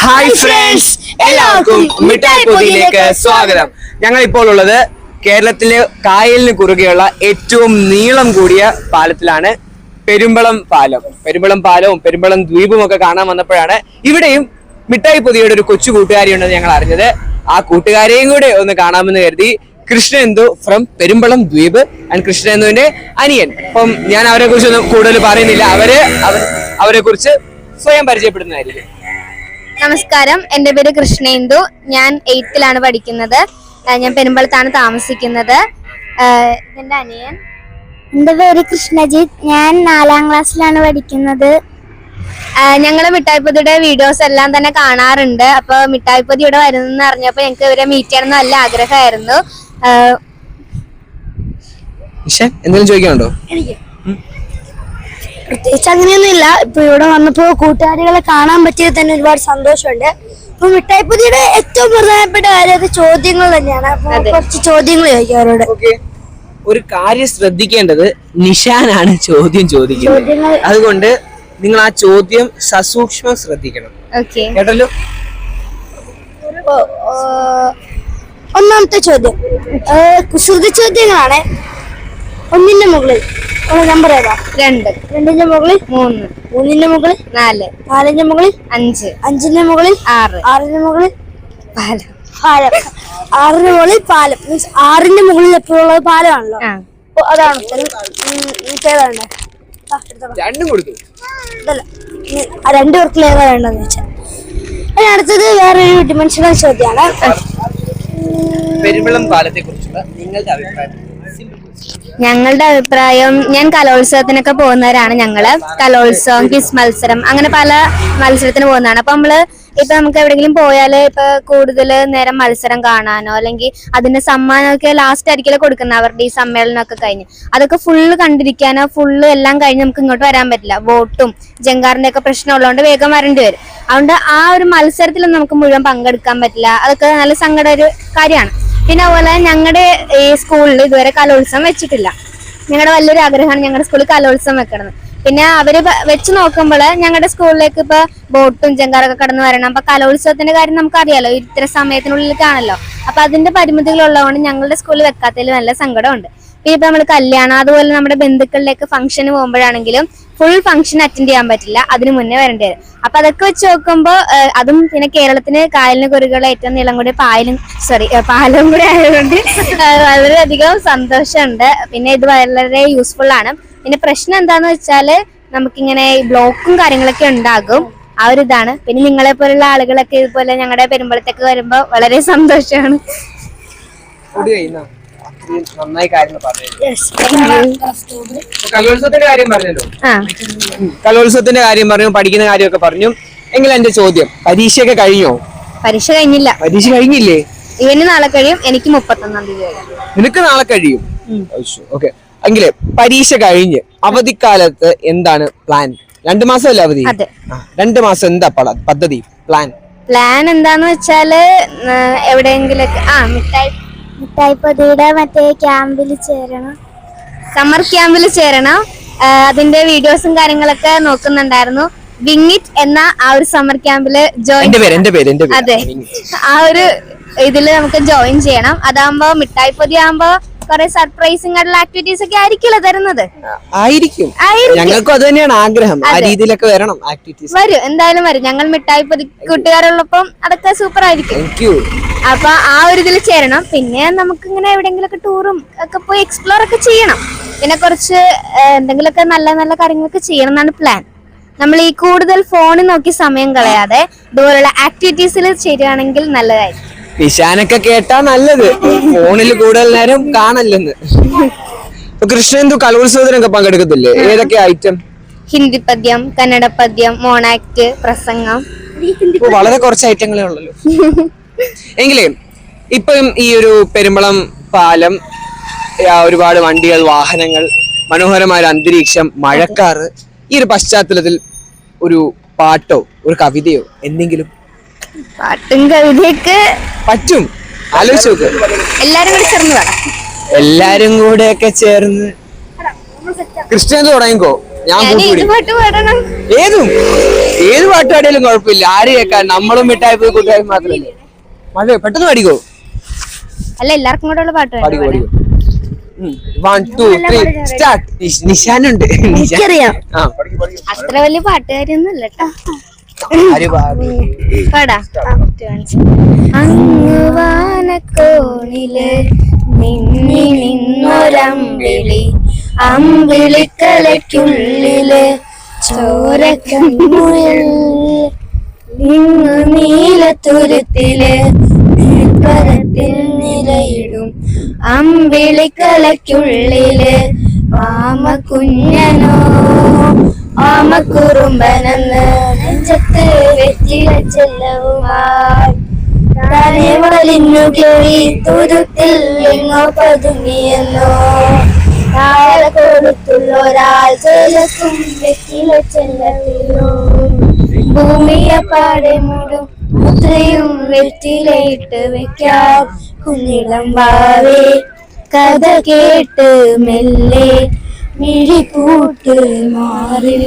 Hi friends, എല്ലാവർക്കും മിഠായി പൊതിയിലേക്ക് സ്വാഗതം. ഞങ്ങൾ ഇപ്പോൾ ഉള്ളത് കേരളത്തിലെ കായലിന് കുറുകെയുള്ള ഏറ്റവും നീളം കൂടിയ പാലത്തിലാണ്. പെരുമ്പളം പാലവും പെരുമ്പളം ദ്വീപും ഒക്കെ കാണാൻ വന്നപ്പോഴാണ് ഇവിടെയും മിഠായി പൊതിയുടെ ഒരു കൊച്ചു കൂട്ടുകാരി ഉണ്ടെന്ന് ഞങ്ങൾ അറിഞ്ഞത്. ആ കൂട്ടുകാരെയും കൂടെ ഒന്ന് കാണാമെന്ന് കരുതി. കൃഷ്ണേന്ദു ഫ്രം പെരുമ്പളം ദ്വീപ് ആൻഡ് കൃഷ്ണേന്ദുവിന്റെ അനിയൻ. അപ്പം ഞാൻ അവരെ കുറിച്ചൊന്നും കൂടുതൽ പറയുന്നില്ല, അവരെ കുറിച്ച് സ്വയം പരിചയപ്പെടുന്നതായിരിക്കും. നമസ്കാരം, എന്റെ പേര് കൃഷ്ണേന്ദു. ഞാൻ 8th പഠിക്കുന്നത്. ഞാൻ പെരുമ്പളത്താണ് താമസിക്കുന്നത്. എന്റെ അനിയൻ. എന്റെ പേര് കൃഷ്ണജിത്ത്. ഞാൻ 4ാം ക്ലാസ്സിലാണ് പഠിക്കുന്നത്. ഞങ്ങള് മിഠായിപ്പൊതിയുടെ വീഡിയോസ് എല്ലാം തന്നെ കാണാറുണ്ട്. അപ്പൊ മിഠായിപ്പൊതി ഇവിടെ വരുന്നെന്ന് അറിഞ്ഞപ്പോ ഞങ്ങൾക്ക് ഇവരെ മീറ്റ് ചെയ്യണം നല്ല ആഗ്രഹമായിരുന്നു. എന്തെങ്കിലും ചോദിക്കാനുണ്ടോ? പ്രത്യേകിച്ച് അങ്ങനെയൊന്നുമില്ല. ഇപ്പൊ ഇവിടെ വന്നപ്പോ കൂട്ടുകാരികളെ കാണാൻ പറ്റിയത് തന്നെ ഒരുപാട് സന്തോഷമുണ്ട്. ഇപ്പൊ മിഠായിപ്പൊതിയുടെ ഏറ്റവും പ്രധാനപ്പെട്ട കാര്യം ചോദ്യങ്ങൾ തന്നെയാണ്. അപ്പൊ കുറച്ച് ചോദ്യങ്ങൾ ചോദിക്കാം അവരോട്. ഒരു കാര്യം ശ്രദ്ധിക്കേണ്ടത്, നിഷാനാണ് ചോദ്യം ചോദിക്കുന്നത്. അതുകൊണ്ട് നിങ്ങൾ ആ ചോദ്യം സസൂക്ഷ്മം ശ്രദ്ധിക്കണം. കേട്ടല്ലോ? ഒന്നാമത്തെ ചോദ്യം കുസൃതി ചോദ്യങ്ങളാണ്. 1ന്റെ മുകളിൽ നമ്പർ ഏതാ? 2. 2ന്റെ മുകളിൽ 3. 3ന്റെ മുകളിൽ 4. 4ന്റെ മുകളിൽ 5. 5ന്റെ മുകളിൽ 6. 6ന്റെ മുകളിൽ പാലം. 6ന്റെ മുകളിൽ പാലം മീൻസ് 6ന്റെ മുകളിൽ എപ്പോഴുള്ളത് പാലമാണല്ലോ. അതാണ് ഏതാണ്? രണ്ടും കൊടുത്തു. രണ്ടു പേർക്കിൽ ഏതാ വേണ്ടെന്ന് വെച്ചാൽ. അടുത്തത് വേറൊരു ഡിമെൻഷണൽ ചോദ്യമാണ്. പെരുമ്പളം പാലത്തെ കുറിച്ചുള്ള നിങ്ങളുടെ അഭിപ്രായം? ഞങ്ങളുടെ അഭിപ്രായം, ഞാൻ കലോത്സവത്തിനൊക്കെ പോകുന്നവരാണ്. ഞങ്ങള് കലോത്സവം, ക്വിസ് മത്സരം, അങ്ങനെ പല മത്സരത്തിന് പോകുന്നതാണ്. അപ്പൊ ഇപ്പൊ നമുക്ക് എവിടെയെങ്കിലും പോയാല് ഇപ്പൊ കൂടുതൽ നേരം മത്സരം കാണാനോ അല്ലെങ്കിൽ അതിന്റെ സമ്മാനമൊക്കെ ലാസ്റ്റ് ആയിരിക്കലോ കൊടുക്കുന്ന അവരുടെ ഈ സമ്മേളനമൊക്കെ കഴിഞ്ഞ് അതൊക്കെ ഫുള്ള് കണ്ടിരിക്കാനോ ഫുള്ള് എല്ലാം കഴിഞ്ഞ് നമുക്ക് ഇങ്ങോട്ട് വരാൻ പറ്റില്ല. വോട്ടും ജങ്കാറിന്റെ ഒക്കെ പ്രശ്നം ഉള്ളതുകൊണ്ട് വേഗം വരേണ്ടി വരും. അതുകൊണ്ട് ആ ഒരു മത്സരത്തിലൊന്നും നമുക്ക് മുഴുവൻ പങ്കെടുക്കാൻ പറ്റില്ല. അതൊക്കെ നല്ല സങ്കട ഒരു കാര്യമാണ്. പിന്നെ അതുപോലെ ഞങ്ങളുടെ ഈ സ്കൂളിൽ ഇതുവരെ കലോത്സവം വെച്ചിട്ടില്ല. ഞങ്ങളുടെ വലിയൊരു ആഗ്രഹമാണ് ഞങ്ങളുടെ സ്കൂളിൽ കലോത്സവം വെക്കണം. പിന്നെ അവര് വെച്ച് നോക്കുമ്പോൾ ഞങ്ങളുടെ സ്കൂളിലേക്ക് ഇപ്പൊ ബോട്ടും ജങ്കാറൊക്കെ കടന്നു വരണം. അപ്പൊ കലോത്സവത്തിന്റെ കാര്യം നമുക്കറിയാലോ, ഇത്ര സമയത്തിനുള്ളിലേക്കാണല്ലോ. അപ്പൊ അതിന്റെ പരിമിതികൾ ഉള്ളതുകൊണ്ട് ഞങ്ങളുടെ സ്കൂളിൽ വെക്കാത്തതിൽ നല്ല സങ്കടമുണ്ട്. പിന്നെ ഇപ്പൊ നമ്മൾ കല്യാണം അതുപോലെ നമ്മുടെ ബന്ധുക്കളിലേക്ക് ഫംഗ്ഷന് പോകുമ്പോഴാണെങ്കിലും ഫുൾ ഫംഗ്ഷൻ അറ്റൻഡ് ചെയ്യാൻ പറ്റില്ല, അതിന് മുന്നേ വരേണ്ടി വരും. അപ്പൊ അതൊക്കെ വെച്ച് നോക്കുമ്പോ അതും പിന്നെ കേരളത്തിന് കായലിന് കുറുകെയുള്ള ഏറ്റവും നീളം കൂടി പാലം കൂടി ആയതുകൊണ്ട് വളരെയധികം സന്തോഷമുണ്ട്. പിന്നെ ഇത് വളരെ യൂസ്ഫുൾ ആണ്. പിന്നെ പ്രശ്നം എന്താന്ന് വെച്ചാല് നമുക്കിങ്ങനെ ബ്ലോക്കും കാര്യങ്ങളൊക്കെ ഉണ്ടാകും. ആ ഒരു ഇതാണ്. പിന്നെ നിങ്ങളെ പോലുള്ള ആളുകളൊക്കെ ഇതുപോലെ ഞങ്ങളുടെ പെരുമ്പളത്തേക്ക് വരുമ്പോ വളരെ സന്തോഷമാണ്. നന്നായി കാര്യങ്ങൾ കലോത്സവത്തിന്റെ കാര്യം പറഞ്ഞല്ലോ. കലോത്സവത്തിന്റെ കാര്യം പറഞ്ഞു, പഠിക്കുന്ന കാര്യമൊക്കെ പറഞ്ഞു. എങ്കിലും എന്റെ ചോദ്യം, പരീക്ഷയൊക്കെ കഴിഞ്ഞോ? പരീക്ഷ കഴിഞ്ഞില്ല. പരീക്ഷ കഴിഞ്ഞില്ലേ? ഇവന് നാളെ കഴിയും, എനിക്ക് 31-ാം തീയതി കഴിയും. നിനക്ക് നാളെ കഴിയും. ഓക്കെ. എങ്കിലേ പരീക്ഷ കഴിഞ്ഞ് അവധിക്കാലത്ത് എന്താണ് പ്ലാൻ? 2 മാസമല്ലേ അവധി? 2 മാസം എന്താ പദ്ധതി, പ്ലാൻ എന്താന്ന് വെച്ചാല് എവിടെയെങ്കിലും മിഠായിപ്പൊതിയുടെ മറ്റേ ക്യാമ്പിൽ ചേരണം, സമ്മർ ക്യാമ്പിൽ ചേരണം. അതിന്റെ വീഡിയോസും കാര്യങ്ങളൊക്കെ നോക്കുന്നുണ്ടായിരുന്നു. വിങ്ങിറ്റ് എന്ന ആ ഒരു സമ്മർ ക്യാമ്പില് ജോയിൻ. അതെ, ആ ഒരു ഇതില് നമുക്ക് ജോയിൻ ചെയ്യണം. അതാകുമ്പോ മിഠായിപ്പൊതി ആകുമ്പോ കുറെ സർപ്രൈസിംഗ് ആയിട്ടുള്ള ആക്ടിവിറ്റീസ് ഒക്കെ ആയിരിക്കുമല്ലോ തരുന്നത്. ആയിരിക്കും. ഞങ്ങൾക്കും അത് തന്നെയാണ് ആഗ്രഹം. ആ രീതിയിലൊക്കെ വരണം ആക്ടിവിറ്റീസ്. വരും, എന്തായാലും വരും. ഞങ്ങൾ മിഠായിപ്പൊതി കൂട്ടുകാരുള്ളപ്പം അതൊക്കെ സൂപ്പർ ആയിരിക്കും. അപ്പൊ ആ ഒരു ഇതിൽ ചേരണം. പിന്നെ നമുക്ക് ഇങ്ങനെ എവിടെയെങ്കിലും ഒക്കെ ടൂറും ഒക്കെ പോയി എക്സ്പ്ലോർ ഒക്കെ ചെയ്യണം. പിന്നെ കുറച്ച് എന്തെങ്കിലുമൊക്കെ നല്ല നല്ല കാര്യങ്ങളൊക്കെ ചെയ്യണം എന്നാണ് പ്ലാൻ. നമ്മൾ ഈ കൂടുതൽ ഫോണിൽ നോക്കി സമയം കളയാതെ ഇതുപോലുള്ള ആക്ടിവിറ്റീസിൽ ചേരുകയാണെങ്കിൽ നല്ലതായിരിക്കും. നിശാനൊക്കെ കേട്ടാ നല്ലത്, ഫോണിൽ കൂടുതൽ നേരം കാണല്ലെന്ന്. കൃഷ്ണേന്ദു കലോത്സവത്തിനൊക്കെ പങ്കെടുക്കത്തില്ലേ? ഏതൊക്കെ ഐറ്റം? ഹിന്ദി പദ്യം, കന്നഡ പദ്യം, മോണാക്ട്, പ്രസംഗം. വളരെ കുറച്ച് ഐറ്റങ്ങളേ ഉള്ളല്ലോ. എങ്കിലേ ഇപ്പം ഈ ഒരു പെരുമ്പളം പാലം, ഒരുപാട് വണ്ടികൾ, വാഹനങ്ങൾ, മനോഹരമായ അന്തരീക്ഷം, മഴക്കാറ്, ഈ ഒരു പശ്ചാത്തലത്തിൽ ഒരു പാട്ടോ ഒരു കവിതയോ എന്തെങ്കിലും? പാട്ടും കവിതയൊക്കെ പറ്റും. ആലോചിച്ച് നോക്ക്. എല്ലാരും കൂടെ ഒക്കെ ചേർന്ന് കൃഷ്ണേന്ദു തുടങ്ങിക്കോ. ഞാൻ ഞാൻ ഏത് കൂട്ടുകൂടി പാട്ട് പാടണം? ഏത് പാട്ട് പാടിയാലും കുഴപ്പമില്ല, ആര് കേൾക്കാൻ? നമ്മളും മിഠായി പോയി കൂട്ടുകാരും മാത്രമല്ലേ. മഴ പെട്ടെന്ന് പാടിക്കോ. അല്ല, എല്ലാവർക്കും കൂടെ ഉള്ള പാട്ട് പാടിക്കോ വേണം. പാടിക്കോ. 1 2 3 സ്റ്റാർട്ട്. നിശാനുണ്ട്. എനിക്കറിയാം. ആ അത്ര വലിയ പാട്ടുകാരിയൊന്നും അല്ല കേട്ടോ. ആര് പാടി? പാടാ. അങ്ങ് വാനക്കോണില് മിന്നി നിന്നൊരമ്പിളി, അമ്പിളിക്കലയ്ക്കുള്ളില് ചോരക്കൺമുയൽ, ഇങ്ങു നീലത്തുരുത്തില് പരത്തിൽ നിലയിടും അമ്പിളിക്കലയ്ക്കുള്ളില് മാമ കുഞ്ഞനോ ആമക്കുറുമ്പനെന്ന് നെഞ്ചത്ത് വെറ്റില ചെല്ലവുമായി താനെ വലിഞ്ഞു കേറി തുരുത്തിൽ എങ്ങോ പതുങ്ങിയെന്നോ, താഴെ കൊടുത്തുള്ളൊരാൾ ചെലക്കും വെറ്റില ചെല്ലവില്ലോ, ഭൂമിയെ പാടെ മൂടും മുദ്രയും വെറ്റിലയിട്ട് വെക്കാൻ കുഞ്ഞിളം വാവേ, കഥ കേട്ട് മെല്ലെ മിഴിപൂട്ട് മാറിൽ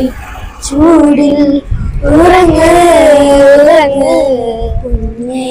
ചൂടിൽ ഉറങ്ങ് കുഞ്ഞേ.